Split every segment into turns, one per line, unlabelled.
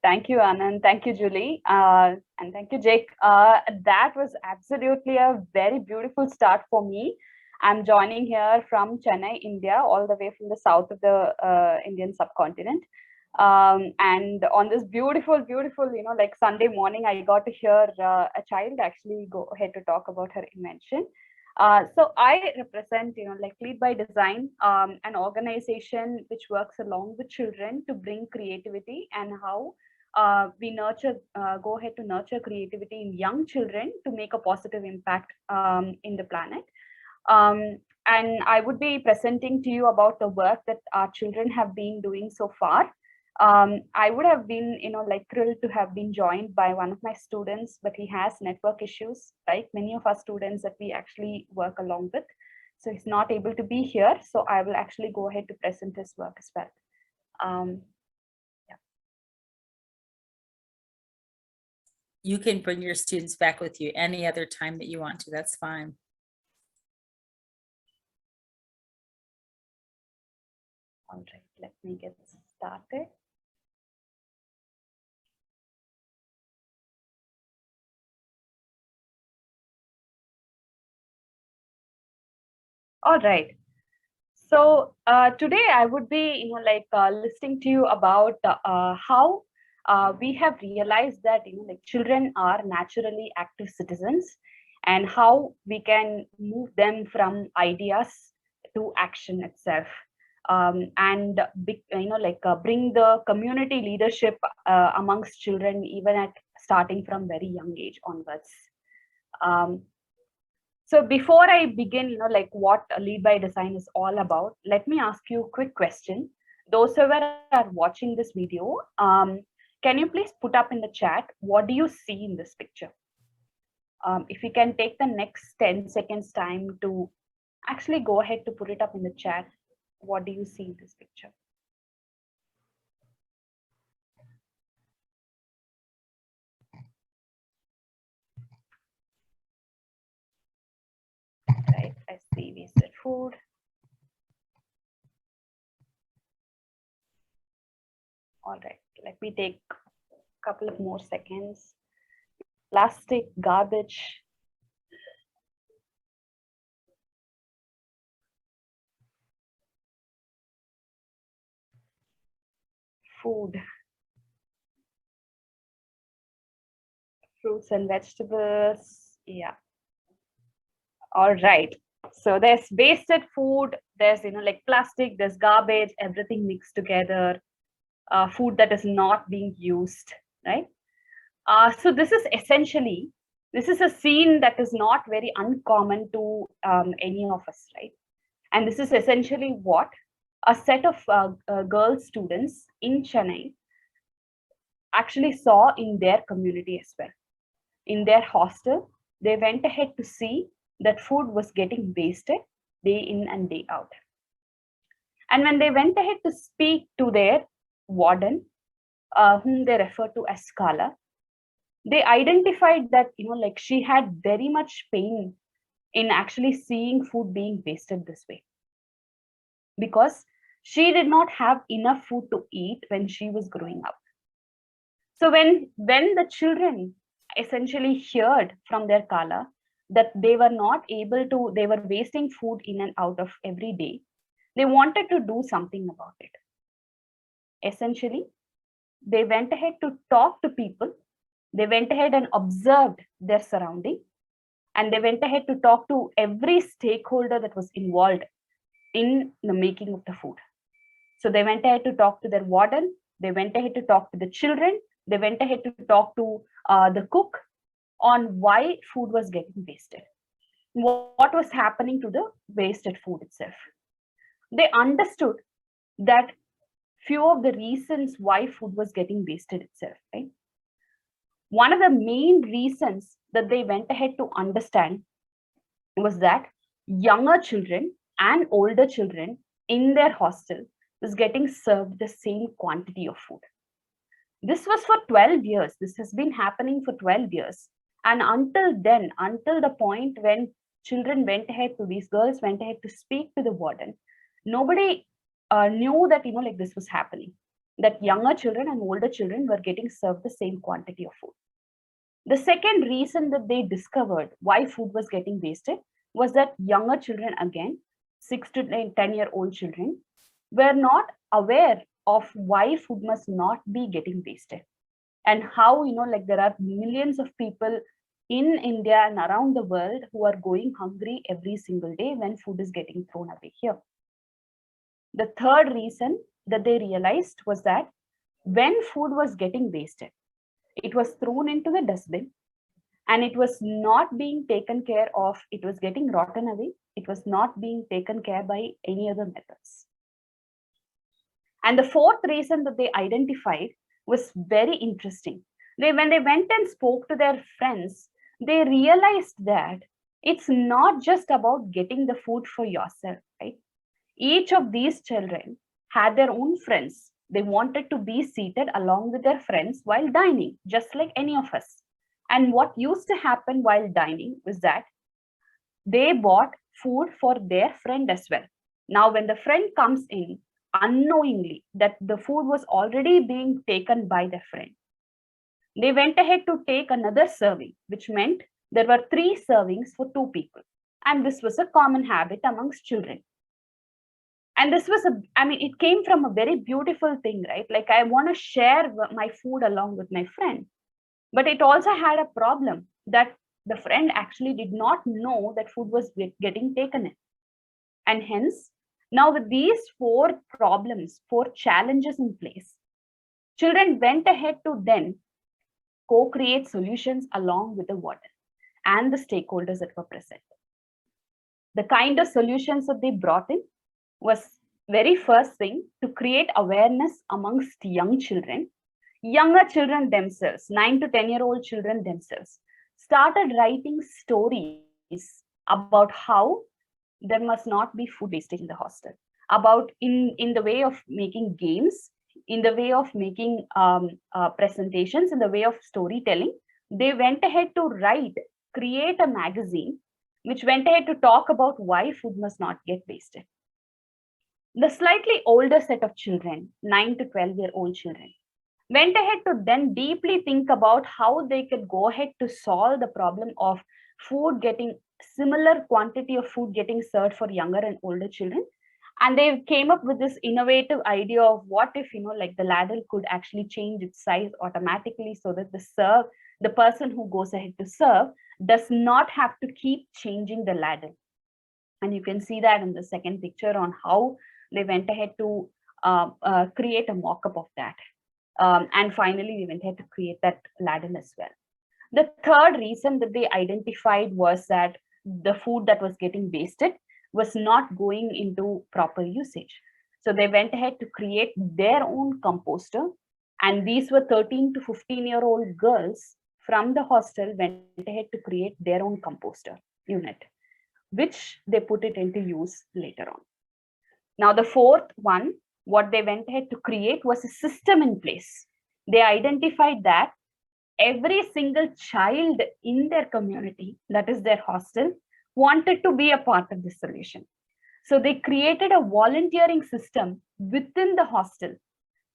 Thank you, Anand. Thank you, Julie. And thank you, Jake. That was absolutely a very beautiful start for me. I'm joining here from Chennai, India, all the way from the south of the Indian subcontinent. And on this beautiful, beautiful, like Sunday morning, I got to hear a child actually go ahead to talk about her invention. So I represent, like Lead by Design, an organization which works along with children to bring creativity and how we go ahead to nurture creativity in young children to make a positive impact in the planet. And I would be presenting to you about the work that our children have been doing so far. I would have been, like thrilled to have been joined by one of my students, but he has network issues, like many of our students that we actually work along with. So he's not able to be here. So I will actually go ahead to present his work as well. Yeah.
You can bring your students back with you any other time that you want to. That's fine.
All right, let me get started. All right. So today I would be, listening to you about how we have realized that, like children are naturally active citizens, and how we can move them from ideas to action itself, and bring the community leadership amongst children, even at starting from very young age onwards. Um, so before I begin, like what Lead by Design is all about, let me ask you a quick question. Those who are watching this video, can you please put up in the chat, what do you see in this picture? If you can take the next 10 seconds time to actually go ahead to put it up in the chat, what do you see in this picture? Right, I see wasted food. All right, let me take a couple of more seconds. Plastic, garbage. Food. Fruits and vegetables. Yeah. All right. So there's wasted food, there's, like plastic, there's garbage, everything mixed together, food that is not being used, right? So this is a scene that is not very uncommon to any of us, right? And this is essentially what a set of girl students in Chennai actually saw in their community as well. In their hostel, they went ahead to see that food was getting wasted day in and day out. And when they went ahead to speak to their warden, whom they refer to as Kala, they identified that, like she had very much pain in actually seeing food being wasted this way, because she did not have enough food to eat when she was growing up. So when the children essentially heard from their Kala that they were not able to, they were wasting food in and out of every day, they wanted to do something about it. Essentially, they went ahead to talk to people, they went ahead and observed their surrounding, and they went ahead to talk to every stakeholder that was involved in the making of the food. So they went ahead to talk to their warden, they went ahead to talk to the children, they went ahead to talk to the cook on why food was getting wasted, what was happening to the wasted food itself. They understood that few of the reasons why food was getting wasted itself, right? One of the main reasons that they went ahead to understand was that younger children and older children in their hostel was getting served the same quantity of food. This was for 12 years. This has been happening for 12 years. And until then, until the point when children went ahead to, these girls went ahead to speak to the warden, nobody knew that, like this was happening. that younger children and older children were getting served the same quantity of food. The second reason that they discovered why food was getting wasted was that younger children, again, 6 to 10-year-old children, were not aware of why food must not be getting wasted, and how, like there are millions of people in India and around the world who are going hungry every single day when food is getting thrown away here. The third reason that they realized was that when food was getting wasted, it was thrown into the dustbin and it was not being taken care of. It was getting rotten away. It was not being taken care by any other methods. And the fourth reason that they identified was very interesting. When they went and spoke to their friends, they realized that it's not just about getting the food for yourself, right? Each of these children had their own friends. They wanted to be seated along with their friends while dining, just like any of us. And what used to happen while dining was that they bought food for their friend as well. Now, when the friend comes in, unknowingly that the food was already being taken by their friend, they went ahead to take another serving, which meant there were 3 servings for 2 people. And this was a common habit amongst children. And this was it came from a very beautiful thing, right? Like, I want to share my food along with my friend. But it also had a problem that the friend actually did not know that food was getting taken in. And hence, now with these 4 problems, 4 challenges in place, children went ahead to then co-create solutions along with the warden and the stakeholders that were present. The kind of solutions that they brought in was, very first thing, to create awareness amongst young children. Younger children themselves, 9 to 10-year-old children themselves, started writing stories about how there must not be food wastage in the hostel, about in the way of making games, in the way of making presentations, in the way of storytelling. They went ahead to create a magazine which went ahead to talk about why food must not get wasted. The slightly older set of children, 9 to 12-year-old children, went ahead to then deeply think about how they could go ahead to solve the problem of similar quantity of food getting served for younger and older children. And they came up with this innovative idea of what if, like the ladle could actually change its size automatically, so that the person who goes ahead to serve does not have to keep changing the ladle. And you can see that in the second picture on how they went ahead to create a mock-up of that. And finally, we went ahead to create that ladle as well. The third reason that they identified was that the food that was getting wasted was not going into proper usage. So they went ahead to create their own composter. And these were 13 to 15-year-old girls from the hostel went ahead to create their own composter unit, which they put it into use later on. Now, the fourth one, what they went ahead to create was a system in place. They identified that every single child in their community, that is their hostel, wanted to be a part of the solution. So they created a volunteering system within the hostel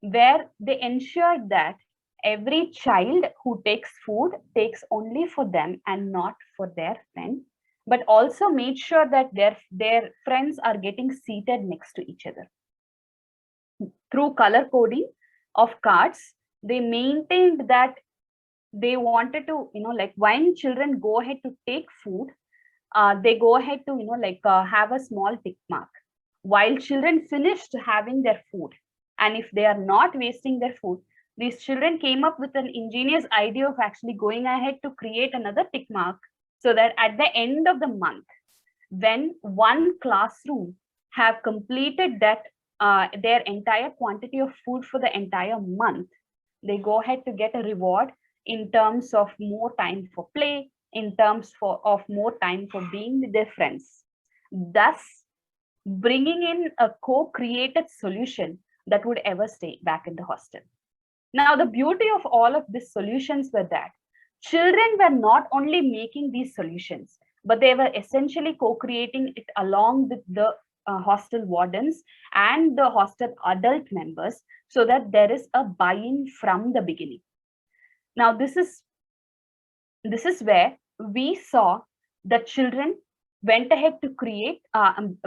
where they ensured that every child who takes food takes only for them and not for their friend, but also made sure that their friends are getting seated next to each other. Through color coding of cards, they maintained that they wanted to, like when children go ahead to take food, they go ahead to, have a small tick mark while children finished having their food. And if they are not wasting their food, these children came up with an ingenious idea of actually going ahead to create another tick mark, so that at the end of the month, when one classroom have completed that their entire quantity of food for the entire month, they go ahead to get a reward in terms of more time for play, in terms of more time for being with their friends, thus bringing in a co-created solution that would ever stay back in the hostel. Now, the beauty of all of these solutions were that children were not only making these solutions, but they were essentially co-creating it along with the hostel wardens and the hostel adult members, so that there is a buy-in from the beginning. Now, this is where we saw the children went ahead to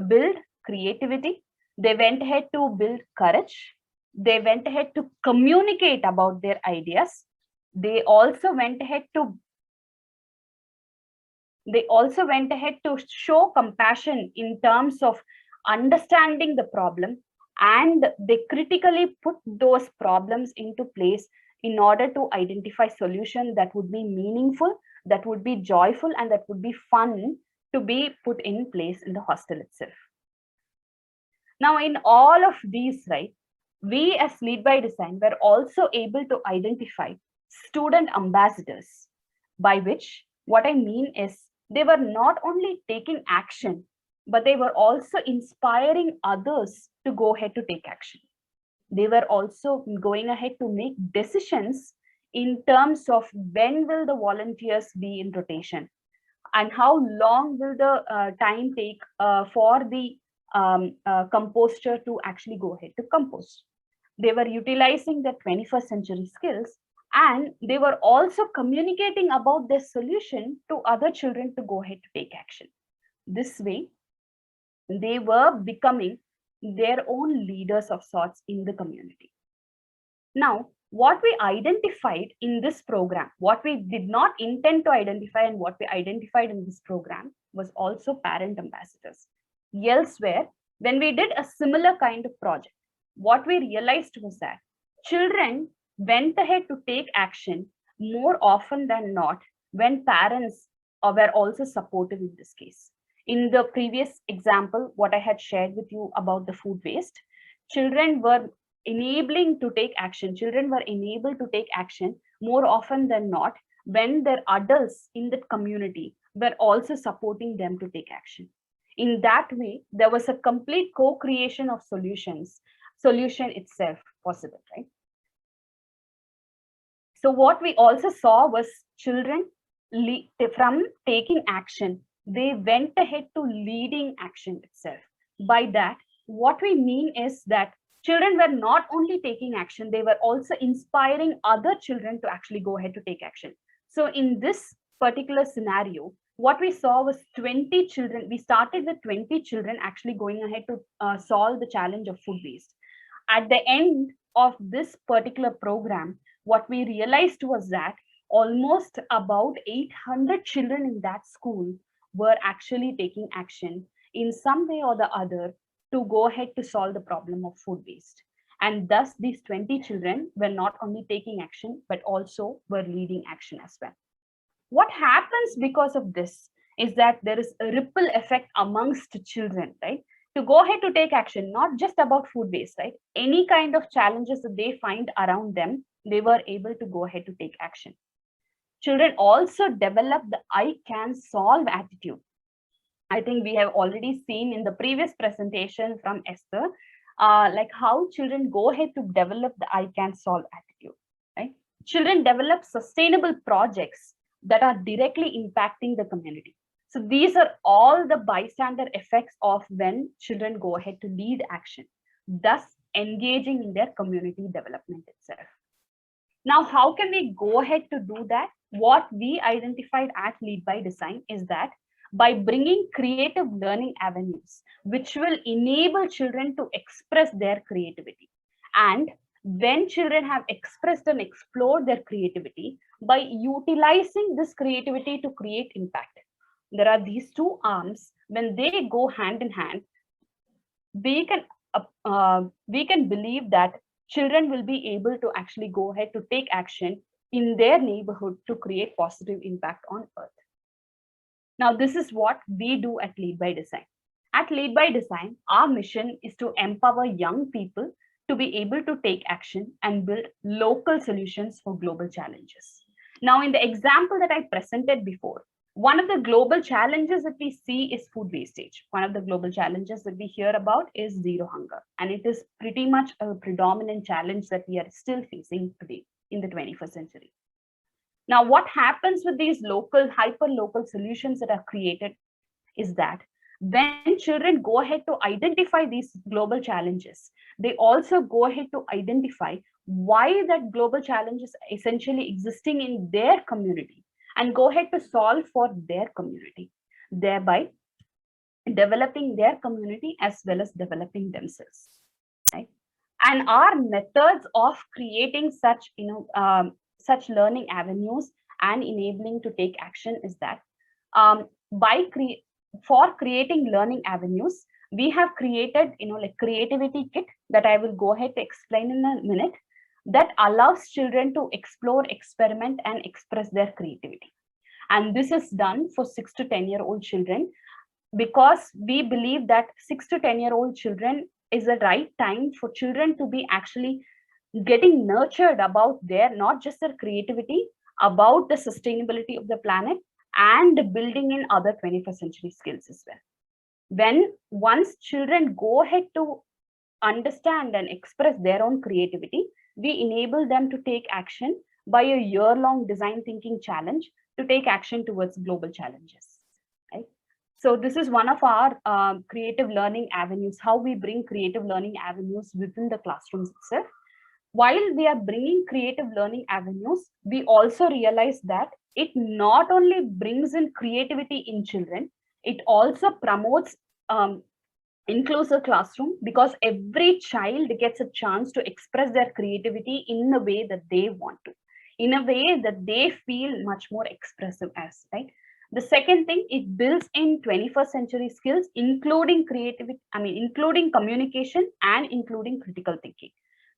build creativity. They went ahead to build courage. They went ahead to communicate about their ideas. They also went ahead to show compassion in terms of understanding the problem, and they critically put those problems into place in order to identify solutions that would be meaningful, that would be joyful, and that would be fun to be put in place in the hostel itself. Now, in all of these, right, we as Lead by Design were also able to identify student ambassadors, by which what I mean is they were not only taking action, but they were also inspiring others to go ahead to take action. They were also going ahead to make decisions in terms of when will the volunteers be in rotation, and how long will the time take for the composter to actually go ahead to compose. They were utilizing their 21st century skills, and they were also communicating about their solution to other children to go ahead to take action. This way, they were becoming their own leaders of sorts in the community. Now, what we identified in this program, what we did not intend to identify and what we identified in this program was also parent ambassadors. Elsewhere, when we did a similar kind of project, what we realized was that children went ahead to take action more often than not when parents were also supportive in this case. In the previous example, what I had shared with you about the food waste, children were enabled to take action more often than not when their adults in the community were also supporting them to take action. In that way, there was a complete co-creation of solution itself possible, right? So what we also saw was children from taking action, they went ahead to leading action itself. By that, what we mean is that children were not only taking action, they were also inspiring other children to actually go ahead to take action. So in this particular scenario, what we saw was 20 children. We started with 20 children actually going ahead to solve the challenge of food waste. At the end of this particular program, what we realized was that almost about 800 children in that school were actually taking action in some way or the other to go ahead to solve the problem of food waste. And thus, these 20 children were not only taking action, but also were leading action as well. What happens because of this is that there is a ripple effect amongst children, right? To go ahead to take action, not just about food waste, right? Any kind of challenges that they find around them, they were able to go ahead to take action. Children also develop the I can solve attitude. I think we have already seen in the previous presentation from Esther, like how children go ahead to develop the I can solve attitude, right? Children develop sustainable projects that are directly impacting the community. So these are all the bystander effects of when children go ahead to lead action, thus engaging in their community development itself. Now, how can we go ahead to do that? What we identified at Lead by Design is that by bringing creative learning avenues, which will enable children to express their creativity. And when children have expressed and explored their creativity, by utilizing this creativity to create impact, there are these two arms. When they go hand in hand, we can believe that children will be able to actually go ahead to take action in their neighborhood to create positive impact on earth. Now, this is what we do at Lead by Design. At Lead by Design, our mission is to empower young people to be able to take action and build local solutions for global challenges. Now, in the example that I presented before, one of the global challenges that we see is food wastage. One of the global challenges that we hear about is zero hunger. And it is pretty much a predominant challenge that we are still facing today in the 21st century. Now, what happens with these local, hyper-local solutions that are created is that When children go ahead to identify these global challenges, they also go ahead to identify why that global challenge is essentially existing in their community and go ahead to solve for their community, thereby developing their community as well as developing themselves, right? And our methods of creating such such learning avenues and enabling to take action is that by for creating learning avenues, we have created like creativity kit that I will go ahead to explain in a minute, that allows children to explore, experiment, and express their creativity. And this is done for 6 to 10-year-old children, because we believe that 6 to 10-year-old children is the right time for children to be actually getting nurtured about their, not just their creativity, about the sustainability of the planet and building in other 21st century skills as well. When once children go ahead to understand and express their own creativity, we enable them to take action by a year-long design thinking challenge to take action towards global challenges, right? So this is one of our creative learning avenues, how we bring creative learning avenues within the classrooms itself. While we are bringing creative learning avenues, we also realize that it not only brings in creativity in children, it also promotes inclusive classroom, because every child gets a chance to express their creativity in the way that they want to, in a way that they feel much more expressive as, right? The second thing, it builds in 21st century skills, including creativity, including communication and including critical thinking,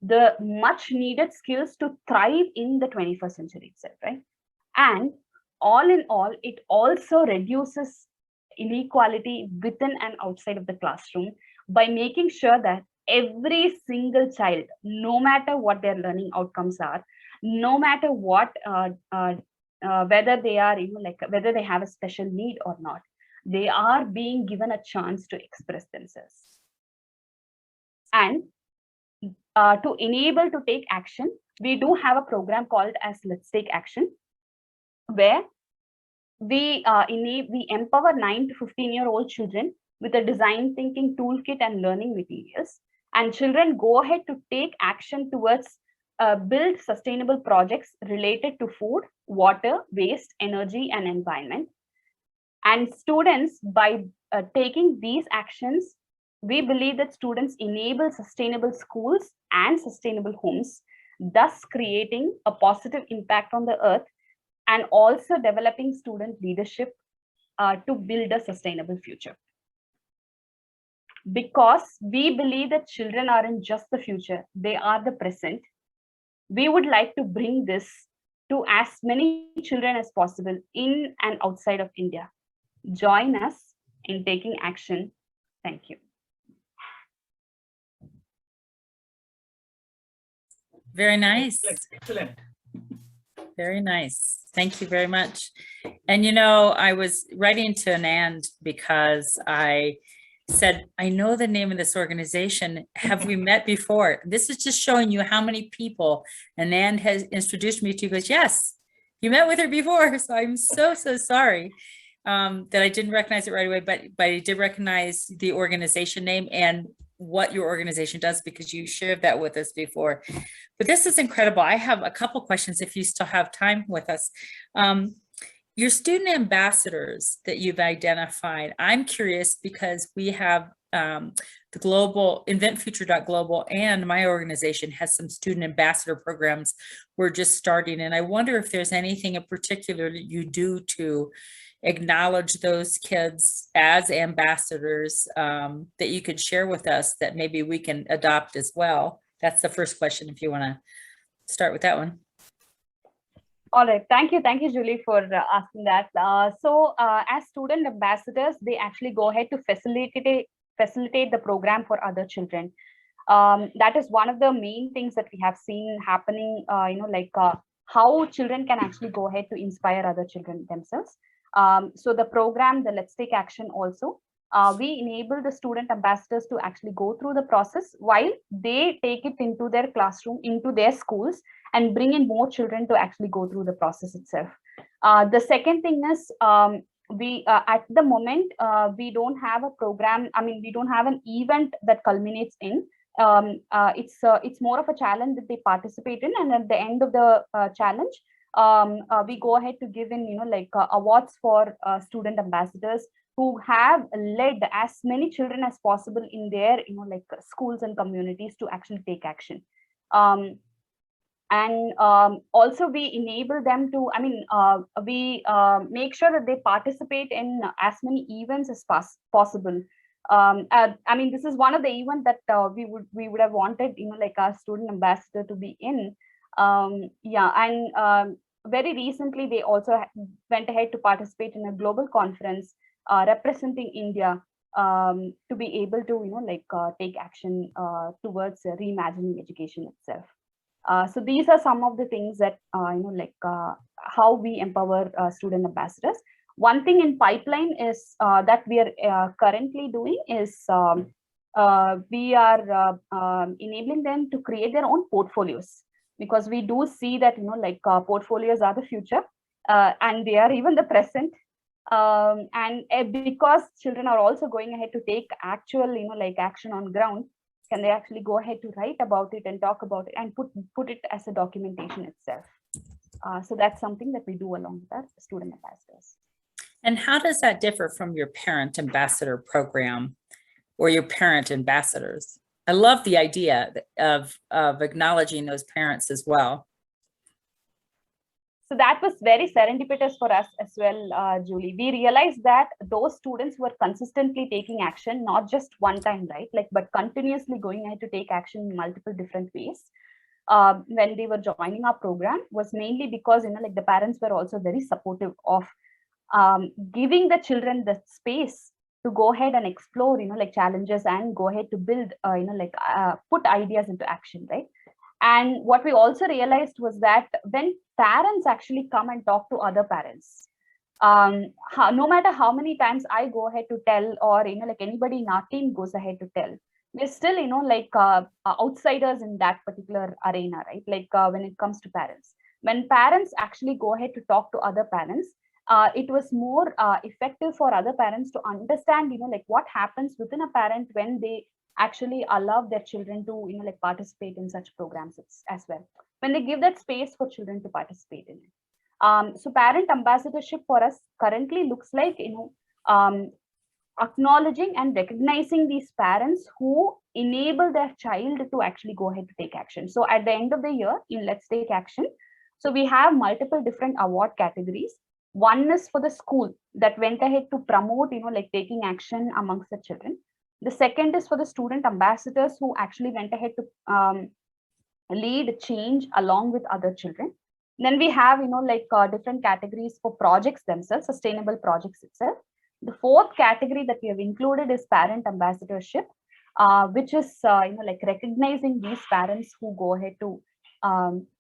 the much needed skills to thrive in the 21st century itself, right? And all in all, it also reduces inequality within and outside of the classroom by making sure that every single child, no matter what their learning outcomes are, no matter what whether they are like whether they have a special need or not, they are being given a chance to express themselves. And to enable to take action, we do have a program called as Let's Take Action, where we empower 9 to 15-year-old children with a design thinking toolkit and learning materials, and children go ahead to take action towards build sustainable projects related to food, water, waste, energy, and environment. And students, by taking these actions, we believe that students enable sustainable schools and sustainable homes, thus creating a positive impact on the earth and also developing student leadership to build a sustainable future. Because we believe that children aren't just the future, they are the present. We would like to bring this to as many children as possible in and outside of India. Join us in taking action. Thank you.
Very nice.
Excellent.
Very nice. Thank you very much. And I was writing to Anand because I said, I know the name of this organization. Have we met before? This is just showing you how many people Anand has introduced me to. He goes, yes, you met with her before. So I'm so sorry that I didn't recognize it right away, but I did recognize the organization name and what your organization does, because you shared that with us before. But this is incredible. I have a couple questions if you still have time with us. Your student ambassadors that you've identified, I'm curious because we have the global inventfuture.global, and my organization has some student ambassador programs we're just starting. And I wonder if there's anything in particular that you do to acknowledge those kids as ambassadors that you could share with us that maybe we can adopt as well. That's the first question, if you want to start with that one.
All right. Thank you, Julie, for asking that. As student ambassadors, they actually go ahead to facilitate the program for other children. That is one of the main things that we have seen happening, how children can actually go ahead to inspire other children themselves. So the program, the Let's Take Action also, we enable the student ambassadors to actually go through the process while they take it into their classroom, into their schools, and bring in more children to actually go through the process itself. The second thing is, we at the moment we don't have a program. I mean, we don't have an event that culminates in. It's more of a challenge that they participate in, and at the end of the challenge, we go ahead to give in, like awards for student ambassadors who have led as many children as possible in their, like schools and communities to actually take action. Um, and also we enable them to, I mean, we make sure that they participate in as many events as possible. I mean, this is one of the events that we would have wanted, like our student ambassador to be in. Yeah, and very recently they also went ahead to participate in a global conference representing India, to be able to, like take action towards reimagining education itself. So these are some of the things that, like how we empower student ambassadors. One thing in pipeline is that we are currently doing is we are enabling them to create their own portfolios, because we do see that, like portfolios are the future, and they are even the present. And because children are also going ahead to take actual, like action on ground, can they actually go ahead to write about it and talk about it and put it as a documentation itself. So that's something that we do along with our student ambassadors.
And how does that differ from your parent ambassador program or your parent ambassadors? I love the idea of acknowledging those parents as well.
So that was very serendipitous for us as well, Julie. We realized that those students were consistently taking action, not just one time, right? Like, but continuously going ahead to take action in multiple different ways. When they were joining our program was mainly because, like the parents were also very supportive of giving the children the space to go ahead and explore, like challenges and go ahead to build, like put ideas into action, right? And what we also realized was that when parents actually come and talk to other parents, no matter how many times I go ahead to tell, or like anybody in our team goes ahead to tell, we're still, like outsiders in that particular arena, right? Like when it comes to parents, when parents actually go ahead to talk to other parents, it was more effective for other parents to understand, like what happens within a parent when they actually allow their children to, like participate in such programs as well, when they give that space for children to participate in it. So parent ambassadorship for us currently looks like, acknowledging and recognizing these parents who enable their child to actually go ahead to take action. So at the end of the year in Let's Take Action, so we have multiple different award categories. One is for the school that went ahead to promote, like taking action amongst the children. The second is for the student ambassadors who actually went ahead to lead change along with other children. Then we have, like different categories for projects themselves, sustainable projects itself. The fourth category that we have included is parent ambassadorship, which is, like recognizing these parents who go ahead to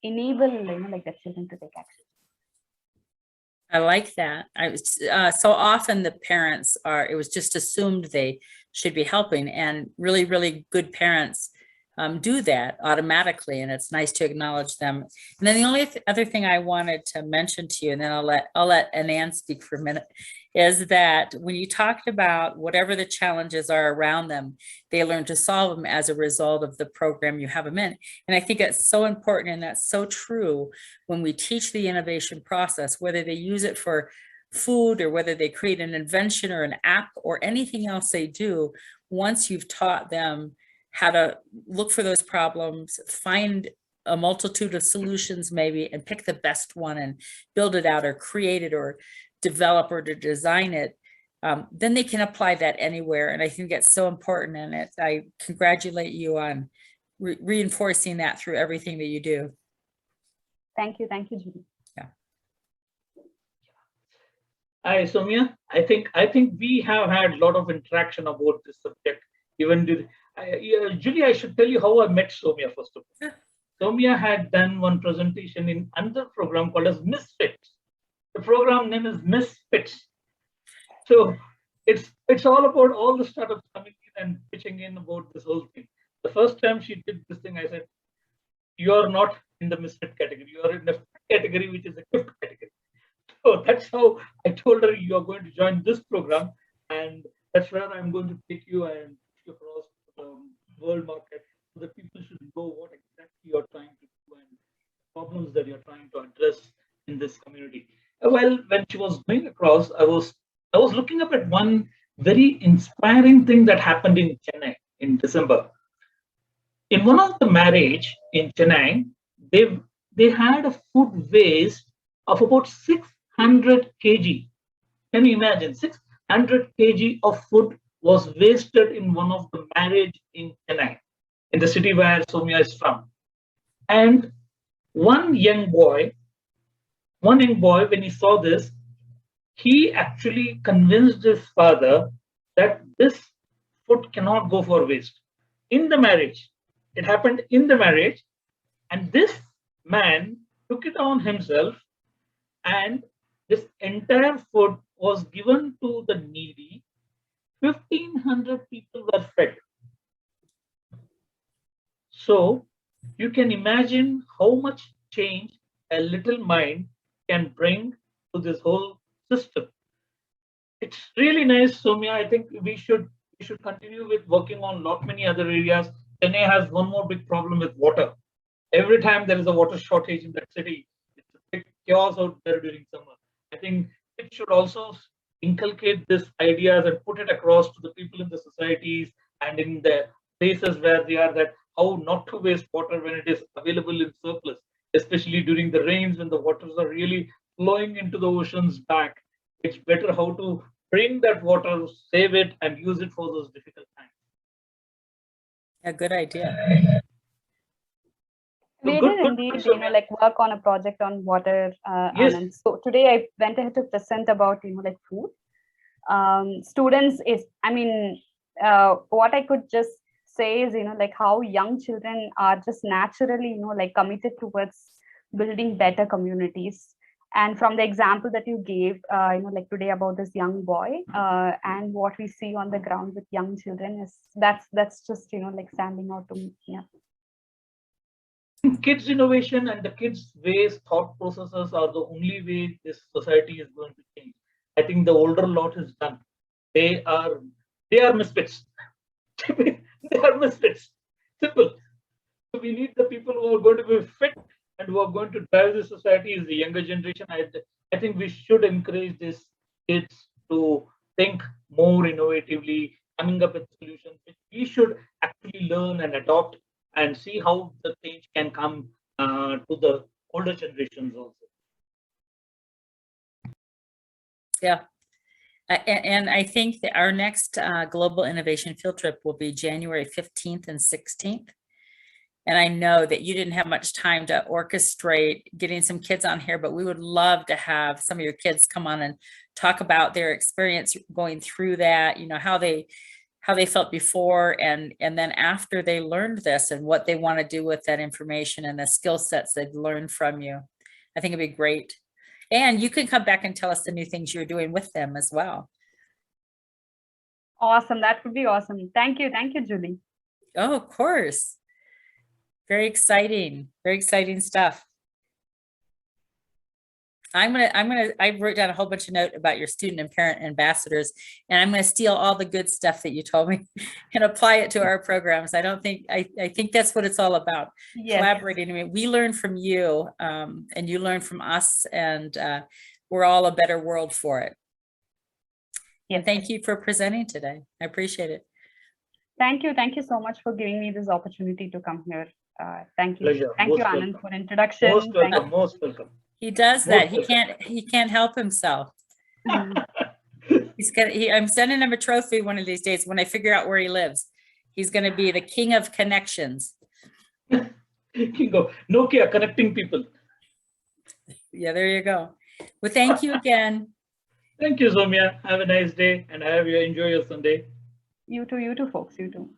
enable, like the children to take action.
I like that. I was so often the parents it was just assumed they should be helping, and really, really good parents do that automatically, and it's nice to acknowledge them. And then the only other thing I wanted to mention to you, and then I'll let Anand speak for a minute, is that when you talked about whatever the challenges are around them, they learn to solve them as a result of the program you have them in. And I think that's so important, and that's so true when we teach the innovation process, whether they use it for food or whether they create an invention or an app or anything else they do. Once you've taught them how to look for those problems, find a multitude of solutions maybe, and pick the best one and build it out or create it or develop or to design it, then they can apply that anywhere. And I think that's so important. And I congratulate you on reinforcing that through everything that you do.
Thank you, Judy.
Yeah.
Hi, Soumya. I think we have had a lot of interaction about this subject. Even Julie, I should tell you how I met Soumya first of all. Soumya had done one presentation in another program called as Misfits. The program name is Misfits. So it's all about all the startups coming in and pitching in about this whole thing. The first time she did this thing, I said, "You are not in the misfit category. You are in the category which is a gift category." So that's how I told her you are going to join this program, and that's where I'm going to take you and take you across the world market so that people should know what exactly you're trying to do and problems that you're trying to address in this community. Well, when she was going across, I was looking up at one very inspiring thing that happened in Chennai in December. In one of the marriage in Chennai, they they had a food waste of about 600 kg. Can you imagine? 600 kg of food was wasted in one of the marriage in Chennai, in the city where Somya is from. And one young boy, when he saw this, he actually convinced his father that this food cannot go for waste in the marriage. It happened in the marriage, and this man took it on himself, and this entire food was given to the needy. 1,500 people were fed. So you can imagine how much change a little mind can bring to this whole system. It's really nice, Soumya. I think we should continue with working on lot many other areas. Chennai has one more big problem with water. Every time there is a water shortage in that city, it's a big chaos out there during summer. I think it should also inculcate these ideas and put it across to the people in the societies and in the places where they are, that how not to waste water when it is available in surplus, especially during the rains when the waters are really flowing into the oceans back. It's better how to bring that water, save it, and use it for those difficult times.
A good idea.
We
Good,
did
good,
indeed,
Soumya.
like work on a project on water,
Yes.
Anand. So today I went ahead to present about, like food. Students is, I mean, what I could just say is, like how young children are just naturally, like committed towards building better communities. And from the example that you gave, like today about this young boy, and what we see on the ground with young children is that's just, like standing out to me. Yeah.
Kids' innovation and the kids' ways, thought processes are the only way this society is going to change. I think the older lot is done. They are they are misfits. They are misfits. Simple. So we need the people who are going to be fit and who are going to drive the society is the younger generation. I think we should encourage these kids to think more innovatively, coming up with solutions which we should actually learn and adopt and see how the change can come to the older generations also.
Yeah. And I think that our next Global Innovation Field Trip will be January 15th and 16th. And I know that you didn't have much time to orchestrate getting some kids on here, but we would love to have some of your kids come on and talk about their experience going through that, how they felt before and then after they learned this and what they want to do with that information and the skill sets they've learned from you. I think it'd be great. And you can come back and tell us the new things you're doing with them as well.
Awesome. That would be awesome. Thank you. Thank you, Julie.
Oh, of course. Very exciting stuff. I wrote down a whole bunch of notes about your student and parent ambassadors, and I'm going to steal all the good stuff that you told me and apply it to our programs. I think that's what it's all about.
Yes.
Collaborating. I mean, we learn from you, and you learn from us, and we're all a better world for it.
Yes.
And thank you for presenting today. I appreciate it.
Thank you. Thank you so much for giving me this opportunity to come here. Thank you.
Pleasure.
Thank
Most
you, Anand,
welcome.
for introduction.
Most
Thank
welcome. Most welcome.
He does that.
Most
He can't help himself.
you.
I'm sending him a trophy one of these days when I figure out where he lives. He's going to be the king of connections.
Kingo, Nokia connecting people.
Yeah, there you go. Well, thank you again.
Thank you, Soumya. Have a nice day and enjoy your Sunday.
You too, folks. You too.